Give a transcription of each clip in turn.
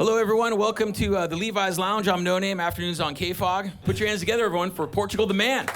Hello, everyone. Welcome to the Levi's Lounge. I'm No Name. Afternoons on KFOG. Put your hands together, everyone, for Portugal the Man.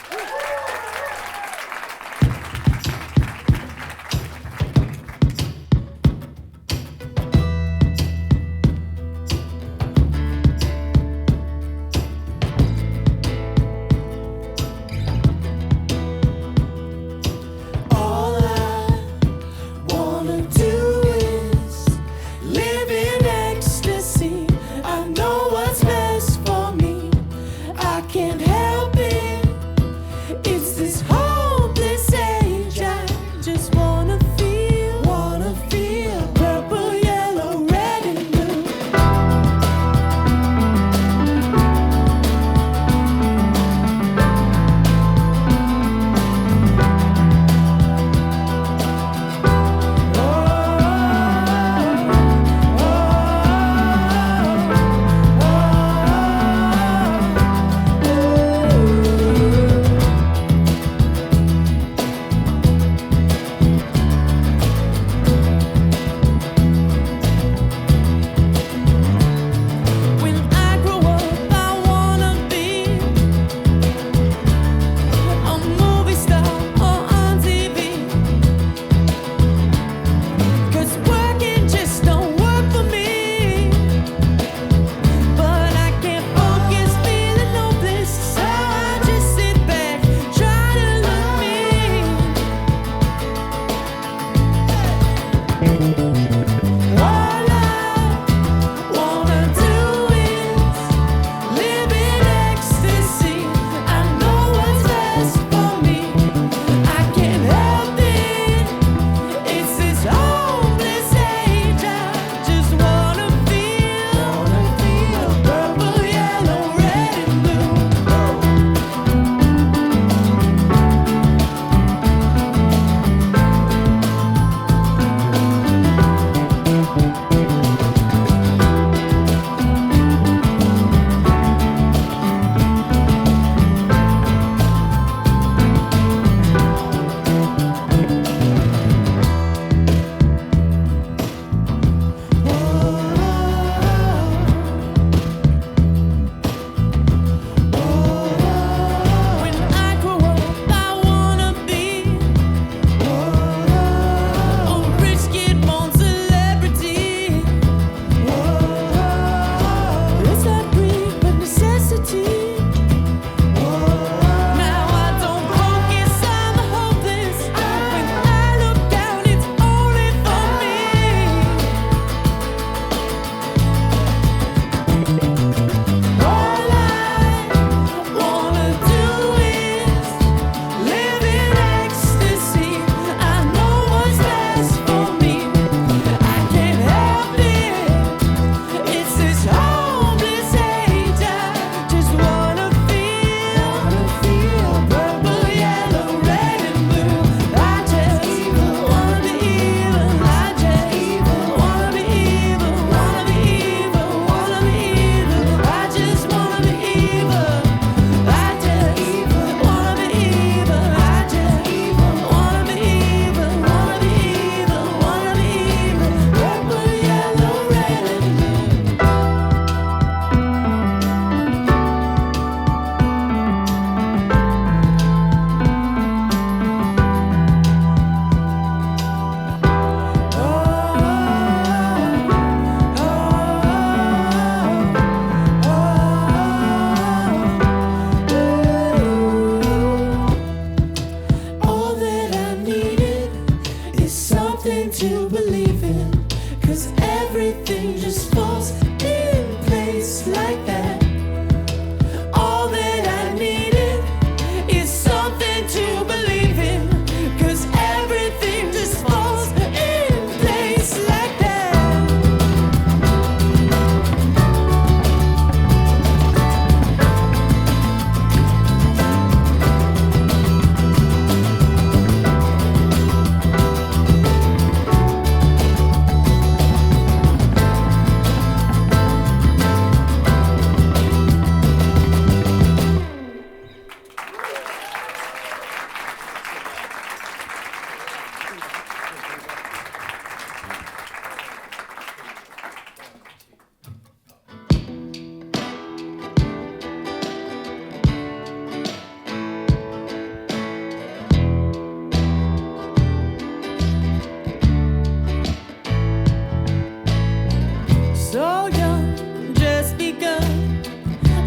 So young, just begun.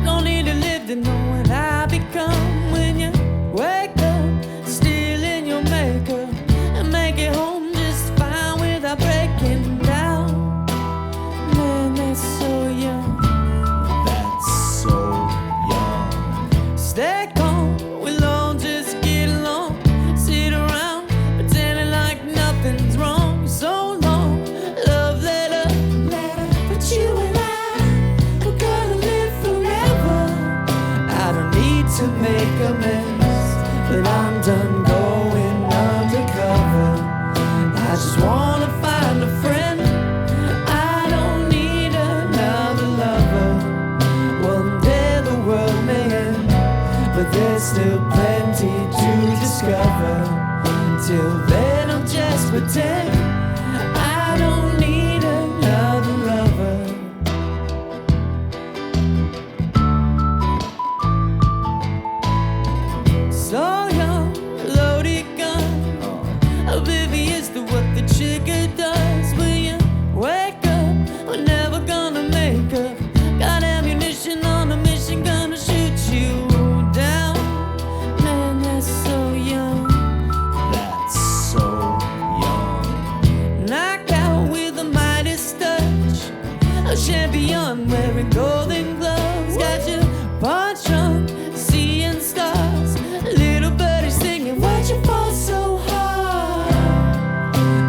Don't need to live to know what I become. When you wake up, still in your makeup, and make it home just fine without breaking down. Man, that's so young. That's so young. Stay calm, we'll all just get along. Sit around, pretending like nothing's wrong. So long, love letter. But you and I, we're gonna live forever. I don't need to make amends, but I'm done going undercover. I just wanna find a friend. I don't need another lover. One day the world may end, but there's still plenty to discover. Till then I'll just pretend I don't need another lover. So young, loaded gun, oblivious to what the trigger does. When you wake up, we're never gonna make up. Got ammunition on a mission, gonna shoot you down. Man, that's so young. That's so young. Knockout with a Midas touch, a champion wearing golden gloves. Got your punch drunk, seeing stars. Little birdie singing, why'd you fall so hard?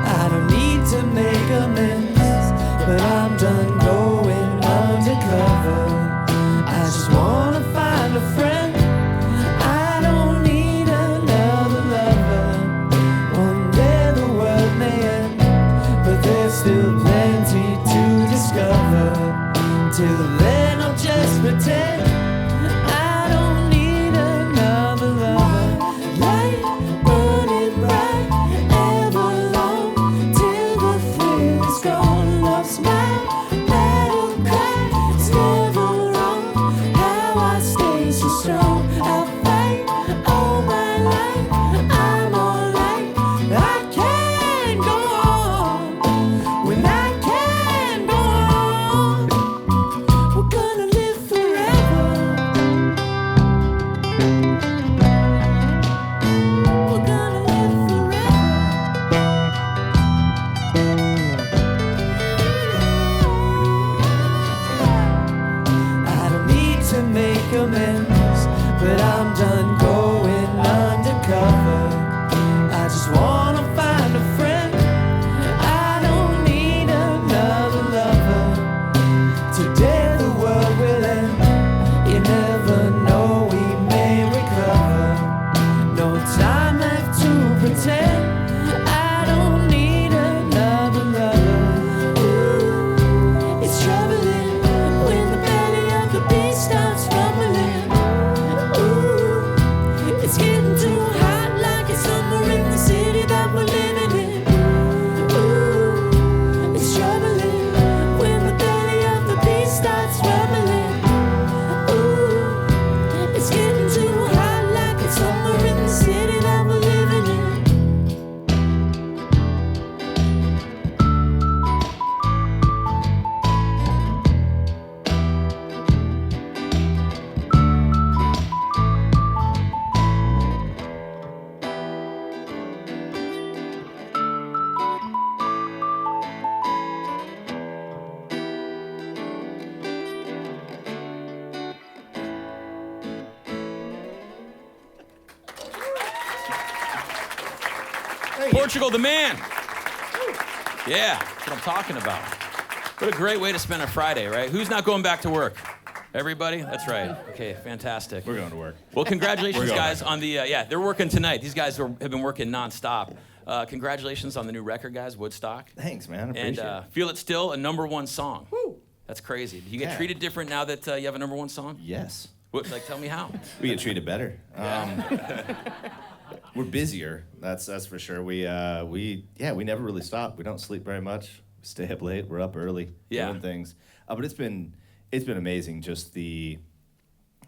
I don't need to make amends, but I'm done going undercover. I just wanna find a friend. I don't need another lover. One day the world may end, but there's still plenty to discover. Till then I'll just pretend I don't need another lover. Light burning bright, ever long, till the thrill is gone. Love's my battle cry. It's never wrong how I stay so strong. I'll fight all my life. I'm alright. I can't go on when I can't go on. We're gonna live forever. We're gonna live forever. I don't need to make amends, but I'm done going undercover. I just wanna find a friend. I don't need another lover. Today the world will end. You never know, we may recover. No time left to pretend. I don't need another lover. Ooh, it's troubling when the belly of the beast starts rumbling. Ooh, it's getting too hot like it's summer in the city that we're living in. Ooh, it's troubling when the belly of the beast starts rumbling. Ooh, it's getting too hot like it's summer in the city that we're living in. Portugal, the man. Yeah, that's what I'm talking about. What a great way to spend a Friday, right? Who's not going back to work? Everybody? That's right. Okay, fantastic. We're going to work. Well, congratulations, We're going guys, back. on the, yeah, they're working tonight. These guys have been working nonstop. Congratulations on the new record, guys, Woodstock. Thanks, man. And Appreciate it. Feel It Still, a #1 song. Woo. That's crazy. Do you get Yeah. treated different now that you have a #1 song? Yes. What, like, tell me how. We get treated better. We're busier. That's for sure. We never really stop. We don't sleep very much. We stay up late. We're up early doing things. But it's been amazing. Just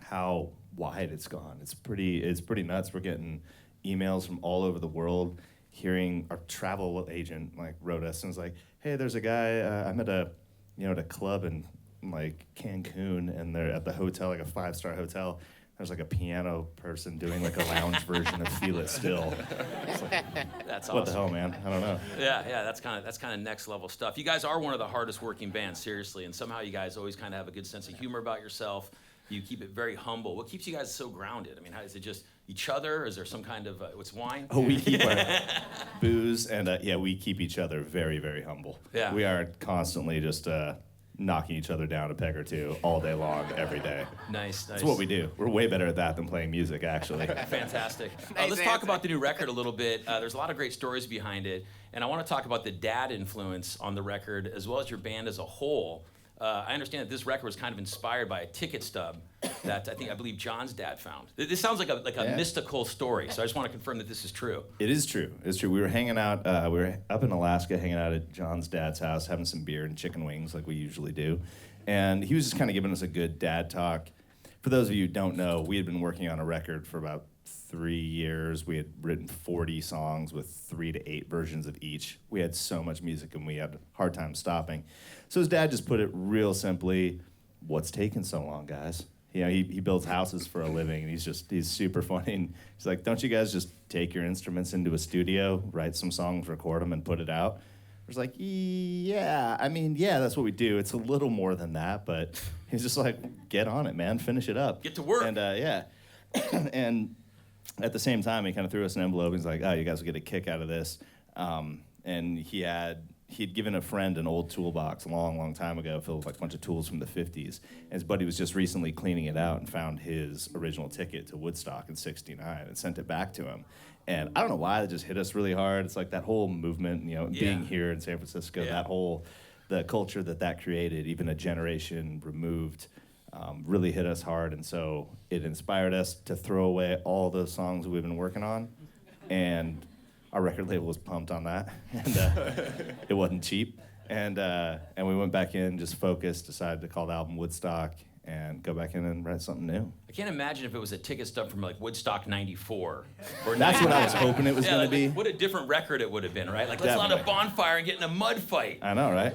how wide it's gone. It's pretty nuts. We're getting emails from all over the world. Hearing our travel agent wrote us and was like, "Hey, there's a guy. I'm at a at a club in like Cancun, and they're at the hotel, like a 5-star hotel. There's like a piano person doing like a lounge version of "Feel It Still." It's like, that's awesome. What the hell, man? I don't know. Yeah, that's kind of next level stuff. You guys are one of the hardest working bands, seriously, and somehow you guys always kind of have a good sense of humor about yourself. You keep it very humble. What keeps you guys so grounded? I mean, is it just each other? Is there some kind of what's wine? Oh, we keep our booze, and we keep each other very, very humble. Yeah, we are constantly just knocking each other down a peg or two all day long, every day. Nice. That's what we do. We're way better at that than playing music, actually. Fantastic. Let's talk about the new record a little bit. There's a lot of great stories behind it, and I want to talk about the dad influence on the record, as well as your band as a whole. I understand that this record was kind of inspired by a ticket stub that I believe John's dad found. This sounds like a mystical story, so I just want to confirm that this is true. It is true. It's true. We were hanging out. We were up in Alaska, hanging out at John's dad's house, having some beer and chicken wings, like we usually do. And he was just kind of giving us a good dad talk. For those of you who don't know, we had been working on a record for about 3 years. We had written 40 songs with 3 to 8 versions of each. We had so much music, and we had a hard time stopping. So his dad just put it real simply: "What's taking so long, guys?" He builds houses for a living, and he's super funny. And he's like, "Don't you guys just take your instruments into a studio, write some songs, record them, and put it out?" I was like, "Yeah, that's what we do. It's a little more than that," but he's just like, "Get on it, man. Finish it up. Get to work." And and at the same time, he kind of threw us an envelope. He's like, "Oh, you guys will get a kick out of this." And he'd given a friend an old toolbox a long, long time ago filled with like a bunch of tools from the 50s. And his buddy was just recently cleaning it out and found his original ticket to Woodstock in '69 and sent it back to him. And I don't know why, that just hit us really hard. It's like that whole movement, being here in San Francisco, the culture that created, even a generation removed, really hit us hard. And so it inspired us to throw away all those songs we've been working on. And our record label was pumped on that, and it wasn't cheap. And we went back in, just focused, decided to call the album Woodstock, and go back in and write something new. I can't imagine if it was a ticket stub from like Woodstock '94. Or That's what I was hoping it was going to be. What a different record it would have been, right? Like, let's light a bonfire and get in a mud fight. I know, right?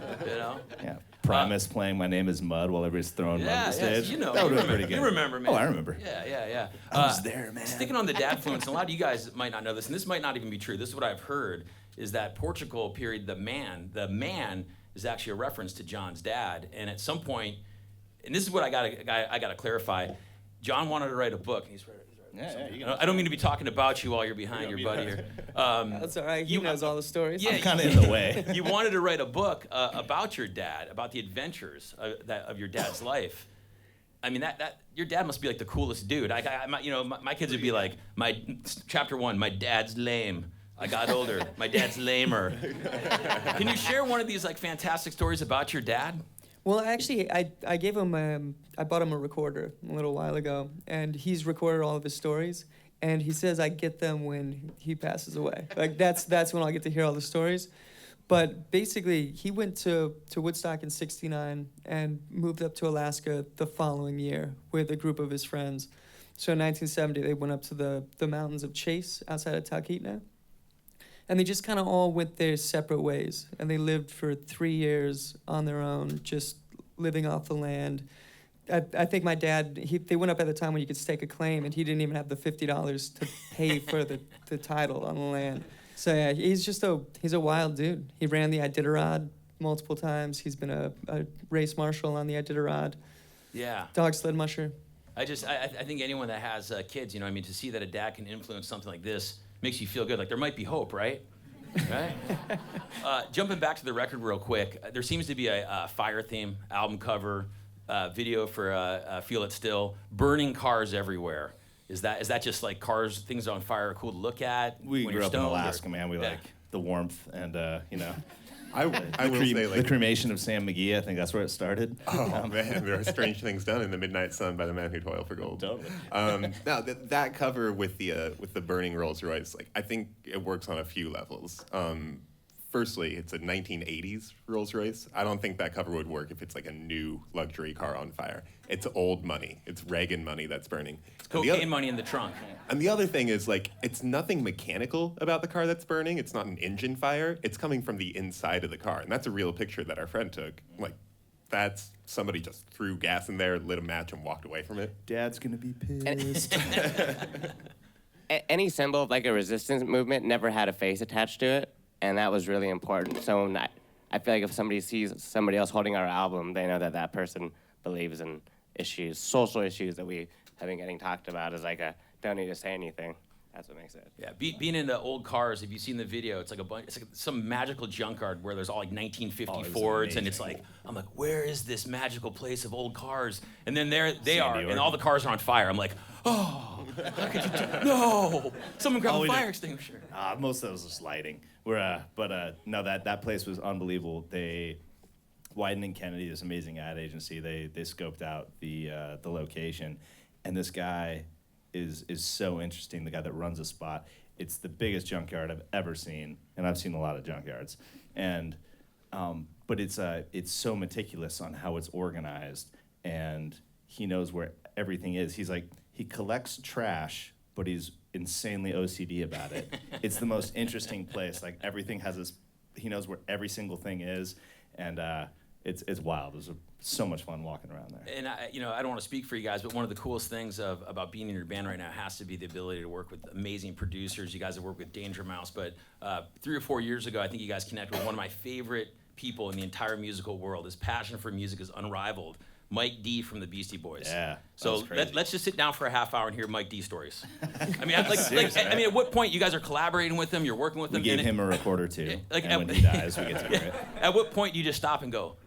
Yeah. Primus playing "My Name Is Mud" while everybody's throwing mud on the stage. That would have been pretty good. You remember, man. Oh, I remember. Yeah. I was there, man. Sticking on the dad influence, and a lot of you guys might not know this, and this might not even be true. This is what I've heard, is that Portugal period, the man is actually a reference to John's dad. And at some point, and this is what I gotta clarify, John wanted to write a book, and he's right. I don't mean to be talking about you while you're behind your buddy here. That's all right. He knows all the stories. Yeah, I'm kind of in the way. You wanted to write a book about your dad, about the adventures of your dad's life. I mean, that your dad must be like the coolest dude. My kids would be like, chapter 1, my dad's lame. I got older. My dad's lamer. Can you share one of these like fantastic stories about your dad? Well, actually, I gave him I bought him a recorder a little while ago, and he's recorded all of his stories. And he says I get them when he passes away. Like that's when I'll get to hear all the stories. But basically, he went to Woodstock in '69 and moved up to Alaska the following year with a group of his friends. So in 1970, they went up to the mountains of Chase outside of Talkeetna. And they just kind of all went their separate ways. And they lived for 3 years on their own, just living off the land. I think my dad, they went up at the time when you could stake a claim, and he didn't even have the $50 to pay for the title on the land. So yeah, he's a wild dude. He ran the Iditarod multiple times. He's been a race marshal on the Iditarod. Yeah. Dog sled musher. I think anyone that has kids, to see that a dad can influence something like this makes you feel good. Like there might be hope, right? Right? Jumping back to the record real quick, there seems to be a fire theme, album cover, video for Feel It Still, burning cars everywhere. Is that just like cars, things on fire are cool to look at? We when grew you're up in stoned, Alaska, man. We like the warmth and, I will say, the cremation of Sam McGee, I think that's where it started. Oh, man, there are strange things done in the midnight sun by the man who toiled for gold. Totally. Now, that cover with the burning Rolls Royce, like I think it works on a few levels. Firstly, it's a 1980s Rolls Royce. I don't think that cover would work if it's like a new luxury car on fire. It's old money. It's Reagan money that's burning. It's cocaine money in the trunk. And the other thing is, like, it's nothing mechanical about the car that's burning. It's not an engine fire. It's coming from the inside of the car. And that's a real picture that our friend took, like, that's somebody just threw gas in there, lit a match, and walked away from it. Dad's gonna be pissed. Any symbol of like a resistance movement never had a face attached to it, and that was really important. So when I feel like if somebody sees somebody else holding our album, they know that that person believes in issues, social issues that we have been getting talked about. Is like a don't need to say anything. That's what makes it. Yeah, being into old cars, if you've seen the video, it's like a bunch, it's like some magical junkyard where there's all like 1950 Fords, and it's like, I'm like, where is this magical place of old cars? And then there they are, and all the cars are on fire. I'm like, oh, how could you no, someone grab a fire extinguisher. Most of those was lighting. No, that place was unbelievable. Wyden and Kennedy, this amazing ad agency, they scoped out the location, and this guy is so interesting. The guy that runs the spot, it's the biggest junkyard I've ever seen, and I've seen a lot of junkyards, and but it's so meticulous on how it's organized, and he knows where everything is. He collects trash, but he's insanely OCD about it. It's the most interesting place. Like everything has he knows where every single thing is, and it's wild. It was so much fun walking around there. And I don't want to speak for you guys, but one of the coolest things about being in your band right now has to be the ability to work with amazing producers. You guys have worked with Danger Mouse, but 3 or 4 years ago, I think you guys connected with one of my favorite people in the entire musical world. His passion for music is unrivaled. Mike D from the Beastie Boys. Yeah. So let's just sit down for a half hour and hear Mike D stories. I mean, at what point you guys are collaborating with him, you're working with him? We gave him a recorder too. And when he dies, we get to hear it. At what point do you just stop and go,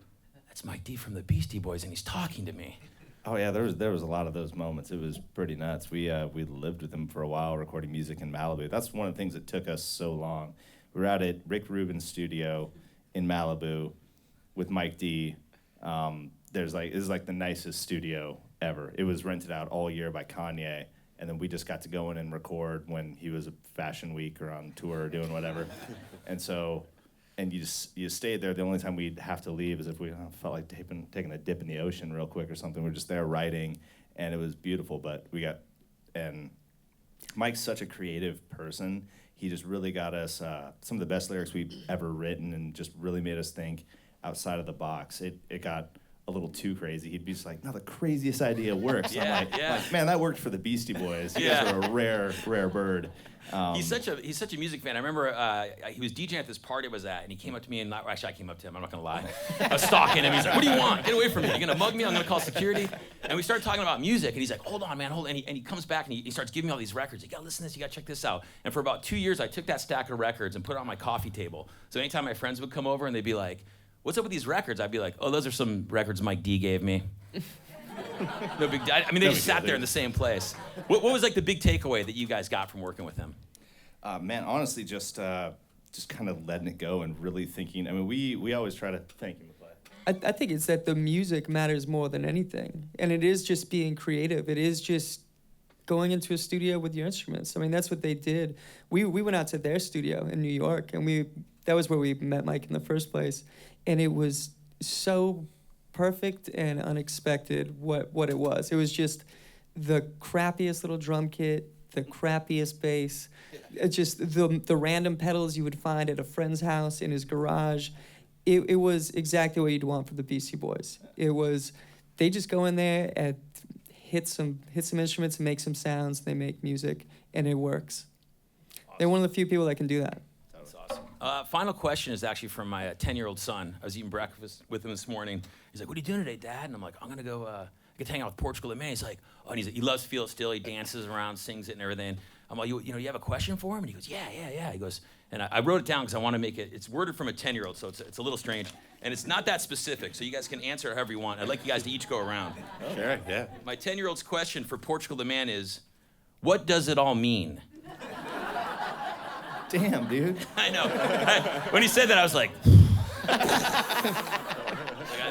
that's Mike D from the Beastie Boys, and he's talking to me? Oh yeah, there was a lot of those moments. It was pretty nuts. We lived with him for a while, recording music in Malibu. That's one of the things that took us so long. We were out at Rick Rubin's studio in Malibu with Mike D. This is like the nicest studio ever. It was rented out all year by Kanye, and then we just got to go in and record when he was at Fashion Week or on tour or doing whatever. And you stayed there. The only time we'd have to leave is if we felt like taking a dip in the ocean real quick or something. We're just there writing, and it was beautiful. And Mike's such a creative person. He just really got us some of the best lyrics we've ever written, and just really made us think outside of the box. It got a little too crazy. He'd be just like, no, the craziest idea works. Yeah, I'm like, man, that worked for the Beastie Boys. You guys are a rare bird. He's such a music fan. I remember he was DJing at this party I was at, and he came up to me, and actually I came up to him, I'm not gonna lie. I was stalking him. He's like, what do you want? Get away from me. You're gonna mug me? I'm gonna call security. And we started talking about music, and he's like, hold on, man, hold on. And he comes back, and he starts giving me all these records. You gotta listen to this, you gotta check this out. And for about 2 years, I took that stack of records and put it on my coffee table. So anytime my friends would come over, and they'd be like, what's up with these records? I'd be like, oh, those are some records Mike D gave me. No big deal. I mean, they just sat there in the same place. What was like the big takeaway that you guys got from working with him? Man, honestly, just kind of letting it go and really thinking. I mean, we always try to thank you. I think it's that the music matters more than anything, and it is just being creative. It is just going into a studio with your instruments. I mean, that's what they did. We went out to their studio in New York, and that was where we met Mike in the first place, and it was so perfect and unexpected what it was. It was just the crappiest little drum kit, the crappiest bass, just the random pedals you would find at a friend's house in his garage. It was exactly what you'd want from the Beastie Boys. It was, they just go in there and hit some instruments and make some sounds. They make music, and it works. Awesome. They're one of the few people that can do that. That's awesome. Final question is actually from my 10-year-old son. I was eating breakfast with him this morning. He's like, what are you doing today, Dad? And I'm like, I'm going to go get to hang out with Portugal and May. He's like, oh, and he loves Feel It Still. He dances around, sings it and everything. I'm like, you have a question for him? And he goes, yeah. He goes, and I wrote it down because I want to make it, it's worded from a 10-year-old, so it's a little strange. And it's not that specific, so you guys can answer however you want. I'd like you guys to each go around. Sure, yeah. My 10-year-old's question for Portugal the Man is, what does it all mean? Damn, dude. I know. When he said that, I was like,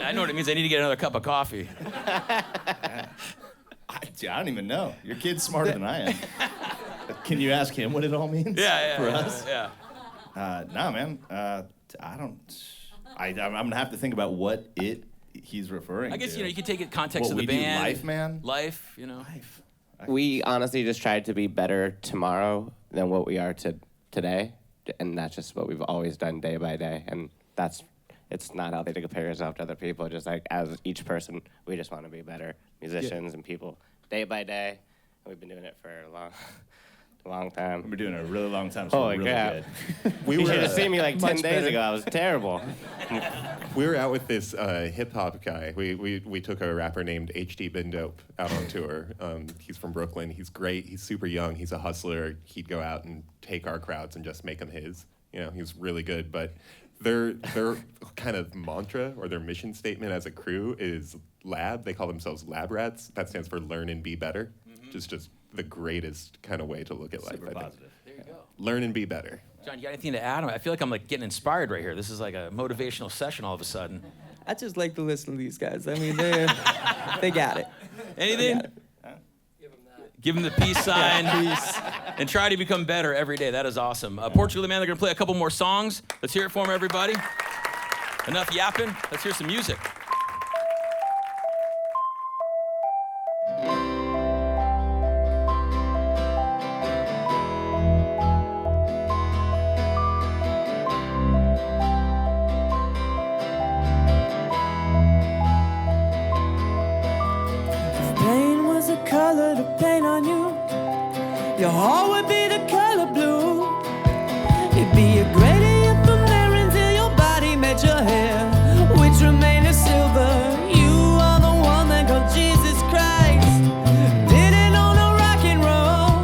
I know what it means. I need to get another cup of coffee. I don't even know. Your kid's smarter than I am. Can you ask him what it all means? Yeah. For us? Yeah. No, man. I don't. I'm gonna have to think about what he's referring to. I guess you can take it context of the we band. Do life, man. Life, Life. We honestly just tried to be better tomorrow than what we are today, and that's just what we've always done day by day, and that's it's not healthy to compare yourself to other people. Just like as each person, we just want to be better musicians and people day by day. And we've been doing it for a long time. We've been doing it a really long time, so Holy we're really crap. good. You should have seen me like 10 days better. ago. I was terrible. We were out with this hip hop guy. We took a rapper named HD Bindope out on tour. He's from Brooklyn. He's great. He's super young. He's a hustler. He'd go out and take our crowds and just make them his. You know, he's really good. But their kind of mantra or their mission statement as a crew is lab. They call themselves lab rats. That stands for learn and be better. Just the greatest kind of way to look at life. Super I think. positive. There you go. Learn and be better. John, you got anything to add? I feel like I'm like getting inspired right here. This is like a motivational session all of a sudden. I just like to listen to these guys. I mean, they got it. Anything? Give them the peace sign and try to become better every day. That is awesome. Portugal, man, they're going to play a couple more songs. Let's hear it for them, everybody. Enough yapping. Let's hear some music. Pain was a color to paint on you. Your heart would be the color blue. It'd be a gradient from there until your body met your hair, which remained as silver. You are the one that called Jesus Christ. Did it on a rock and roll.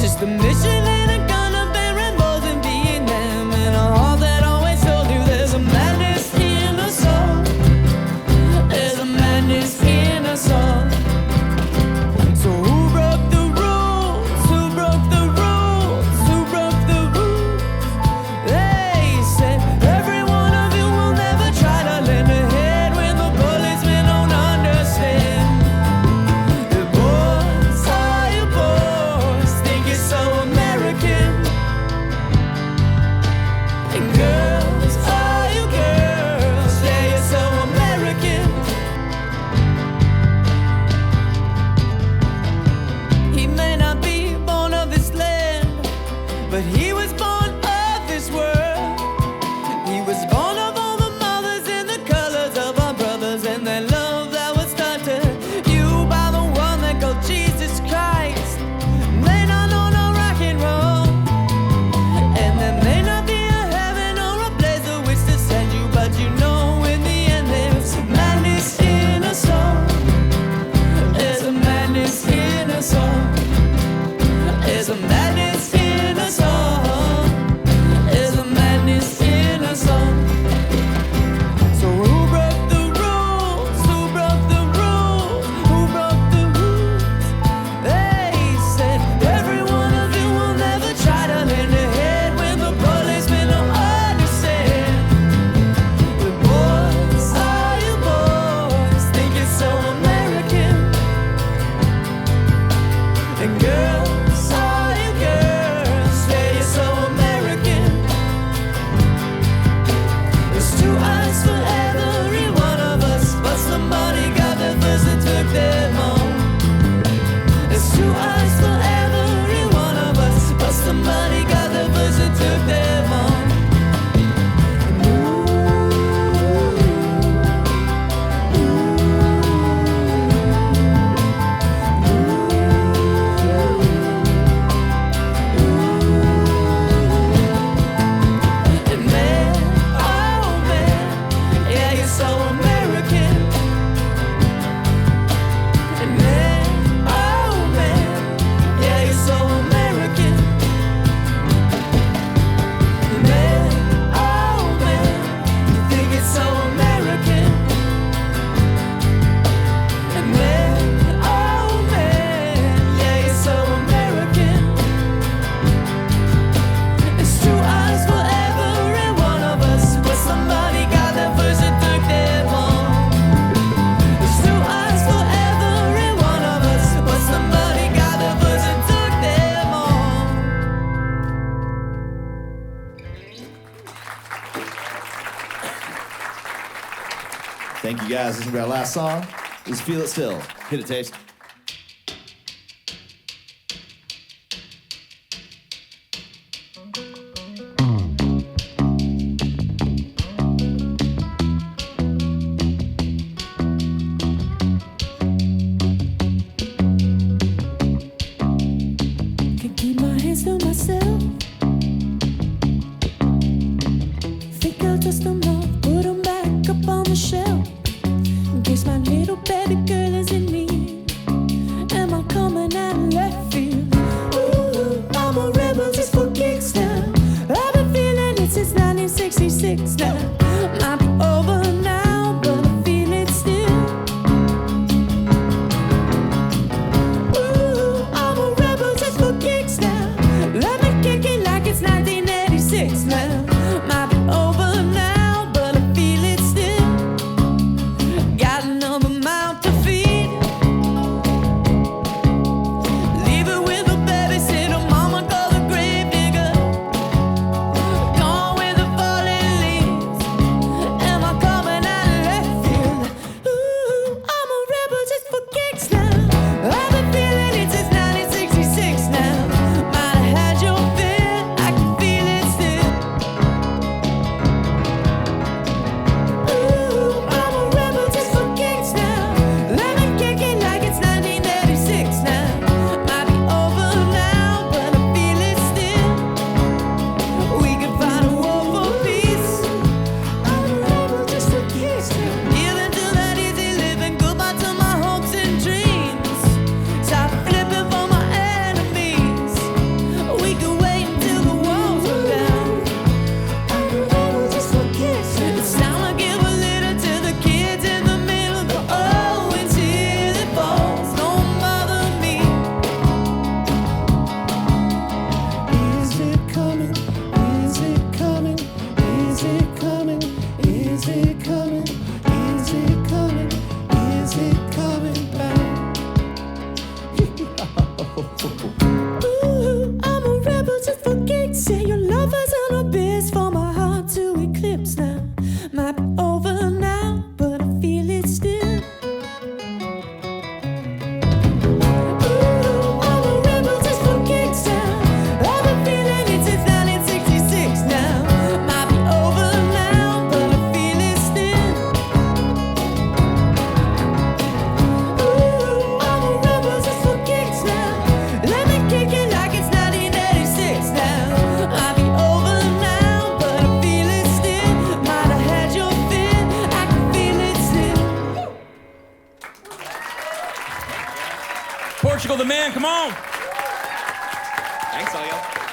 Just a mission and a gun, a barren balls in Vietnam, and a heart that always told you there's a madness in a soul. There's a madness in us all. So who broke the rules? Who broke the rules? Who broke the rules? They said every one of you will never try to lend a hand when the policemen don't understand. The boys are you boys think it's so American, and girls are you girls say you're so American. He may not be born of this land, but he was born of this world. He was born of all the mothers and the colors of our brothers, and that love that was taught to you by the one that called Jesus Christ. May not know no rock and roll, and there may not be a heaven or a place to which to send you, but you know in the end there's a madness in us all. There's a madness in us all. There's a madness in us all. There's a madness in us all. So who broke the rules? Who broke the rules? Who broke the rules? They said every one of you will never try to lend a hand when the policemen don't understand. The boys are you boys think it's so American, and girls are you girls say you're so American. There's two eyes for every one of us, but somebody got there first and took them home. There's two eyes for every one of us, but somebody got there first and took them home. And man, oh man, yeah, you're so American. And man, oh man, yeah, you're so American. And man, oh man, you think it's so American. And man, oh man, yeah, you're so American. There's two eyes for every one of us, but somebody got there first and took them home. There's two eyes for every one of us, but somebody got there first and took them home. Thank you guys. This is gonna be our last song. This is Feel It Still. Hit it, Taste. little baby girl is in need. Am I coming out of left field? Ooh, I'm a rebel just for kicks now. I've been feeling it since 1966 now. Might be over now, but I feel it still. Ooh, I'm a rebel just for kicks now. Let me kick it like it's 1986 now. Might be over now, but I feel it still. Got another mouth to feed. Leave it with a babysitter, mama call the grave digger. Gone with the falling leaves. Am I coming out of left field? Ooh, I'm a rebel just for kicks now. I've been feeling it since 1966 now. Might have had your fill, I can feel it still. Ooh, I'm a rebel just for kicks now. Let me kick it like it's 1986 now. Might be over now, but I feel it still. We can find a war for peace. I'm a rebel just for kicks now. Healing to that easy living, goodbye to my hopes and dreams. Stop flipping for my enemies. We can wait until the walls are down. I'm a rebel just for kicks now. It's time to give a little to the kids in the middle. The oh, until it falls, don't bother me. Is it coming? Is it coming? Is it coming? Is it coming? Is it coming? Is it coming back? Ooh, I'm a rebel just for kicks. Say your love is an abyss for my heart to eclipse now. Might be over now, but I feel it still. Ooh, I'm a rebel just for kicks now. I've been feeling it since 1966 now. Might be over now, but I feel it still. Ooh, I'm a rebel just for kicks now. Let me kick it like it's 1986 now. Might be over now, but I feel it still. Might have had your fill, I can feel it still. Portugal, the man, come on. Thanks, all y'all.